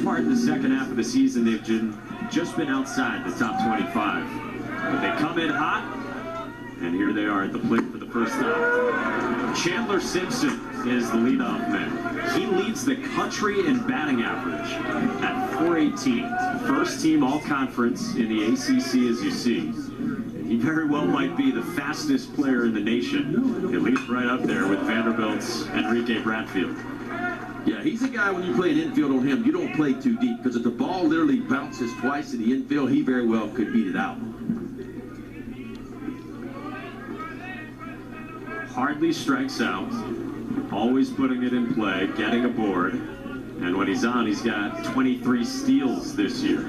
part in the second half of the season, they've just been outside the top 25. But they come in hot, and here they are at the plate for the first time. Chandler Simpson is the leadoff man. He leads the country in batting average at .418. First team all-conference in the ACC, as you see. He very well might be the fastest player in the nation, at least right up there with Vanderbilt's Enrique Bradfield. Yeah, he's a guy when you play an infield on him, you don't play too deep, because if the ball literally bounces twice in the infield, he very well could beat it out. Hardly strikes out, always putting it in play, getting aboard, and when he's on, he's got 23 steals this year.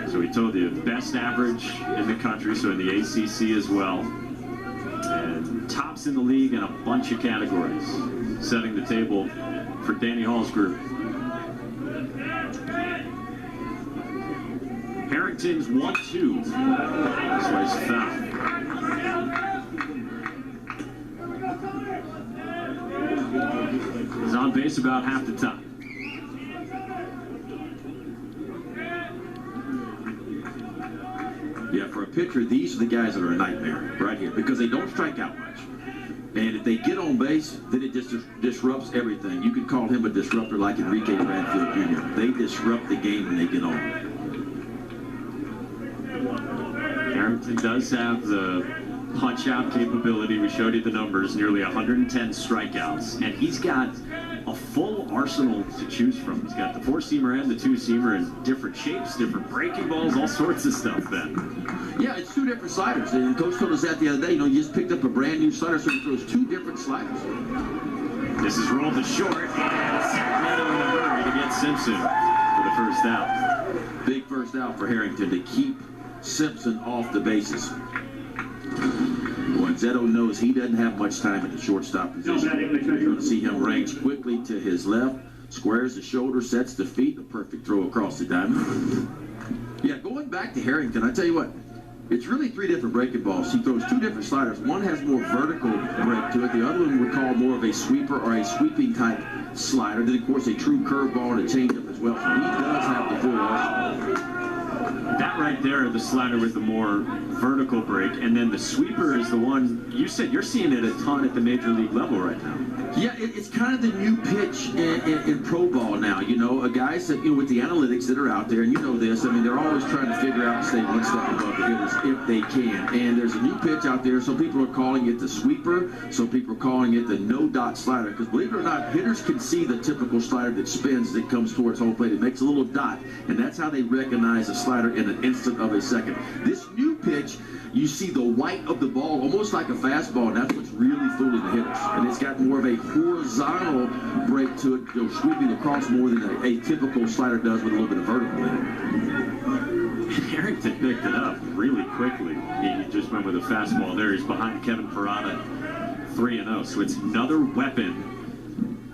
So we told you, best average in the country, so in the ACC as well. And tops in the league in a bunch of categories, setting the table for Danny Hall's group. Harrington's 1-2. That's why he's fouled. He's on base about half the time. Yeah, for a pitcher, these are the guys that are a nightmare right here because they don't strike out much. And if they get on base, then it just disrupts everything. You could call him a disruptor like Enrique Bradfield Jr. They disrupt the game when they get on. Harrington does have the punch-out capability. We showed you the numbers, nearly 110 strikeouts. And he's got a full arsenal to choose from. He's got the four-seamer and the two-seamer in different shapes, different breaking balls, all sorts of stuff then. Yeah, it's two different sliders. And Coach told us that the other day. You know, he just picked up a brand new slider, so he throws two different sliders. This is rolled to short, and Sacramento in a hurry to get Simpson for the first out. Big first out for Harrington to keep Simpson off the bases. Zetto knows he doesn't have much time at the shortstop position. You're going to see him range quickly to his left, squares the shoulder, sets the feet, a perfect throw across the diamond. Yeah, going back to Harrington, I tell you what, it's really three different breaking balls. He throws two different sliders. One has more vertical break to it. The other one we call more of a sweeper or a sweeping type slider. Then, of course, a true curveball and a changeup as well. So he does have the full arsenal. That right there, the slider with the more vertical break, and then the sweeper is the one, you said you're seeing it a ton at the major league level right now. Yeah, it's kind of the new pitch in pro ball now. You know, guys that, you know, with the analytics that are out there, and you know this, I mean, they're always trying to figure out and stay one step above the hitters if they can. And there's a new pitch out there. Some people are calling it the sweeper. Some people are calling it the no-dot slider. Because believe it or not, hitters can see the typical slider that spins that comes towards home plate. It makes a little dot, and that's how they recognize a slider in an instant of a second. This new pitch, you see the white of the ball almost like a fastball, and that's what's really fooling the hitters. And it's got more of a horizontal break to it, you know, sweeping across more than a typical slider does with a little bit of vertical in it. Harrington picked it up really quickly. He just went with a fastball there. He's behind Kevin Parada, 3-0. So it's another weapon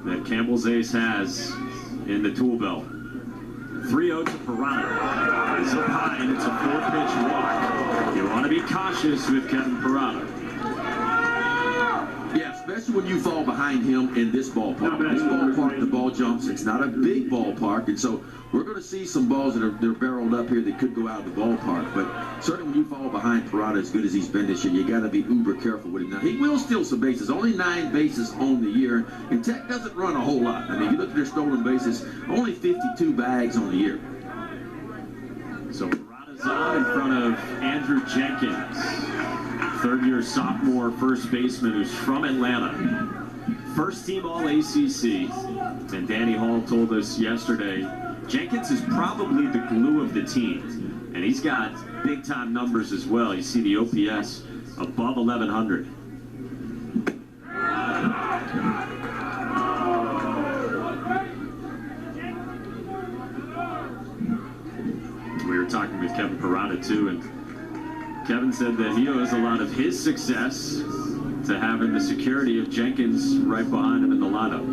that Campbell's ace has in the tool belt. 3-0 to Parada. It's up high, and it's a 4-pitch walk. You want to be cautious with Kevin Parada. Yeah, especially when you fall behind him in this ballpark. This ballpark, the ball jumps. It's not a big ballpark, and so we're going to see some balls that are barreled up here that could go out of the ballpark. But certainly when you fall behind Parada as good as he's been this year, you got to be uber careful with him. Now, he will steal some bases. Only 9 bases on the year, and Tech doesn't run a whole lot. I mean, you look at their stolen bases, only 52 bags on the year. So Parada's on in front of Andrew Jenkins, third-year sophomore first baseman who's from Atlanta. First team All-ACC, and Danny Hall told us yesterday, Jenkins is probably the glue of the team, and he's got big-time numbers as well. You see the OPS above 1,100. We were talking with Kevin Parada, too, and Kevin said that he owes a lot of his success to having the security of Jenkins right behind him in the lineup.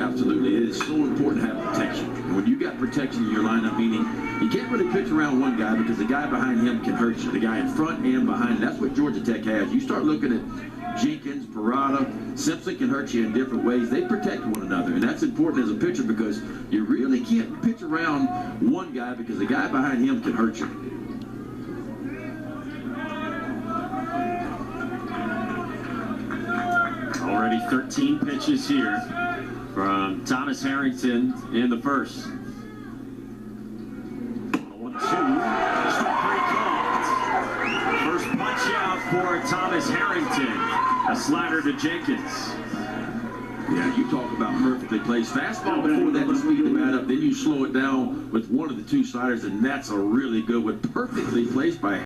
Absolutely. It is so important to have protection. And when you got protection in your lineup, meaning you can't really pitch around one guy because the guy behind him can hurt you. The guy in front and behind. That's what Georgia Tech has. You start looking at Jenkins, Parada, Simpson can hurt you in different ways. They protect one another, and that's important as a pitcher because you really can't pitch around one guy because the guy behind him can hurt you. Already 13 pitches here from Thomas Harrington in the first. 1-2. Strike three called. First punch out for Thomas Harrington. A slider to Jenkins. Yeah, you talk about perfectly placed fastball before that to speed the bat up. Then you slow it down with one of the two sliders, and that's a really good one. Perfectly placed by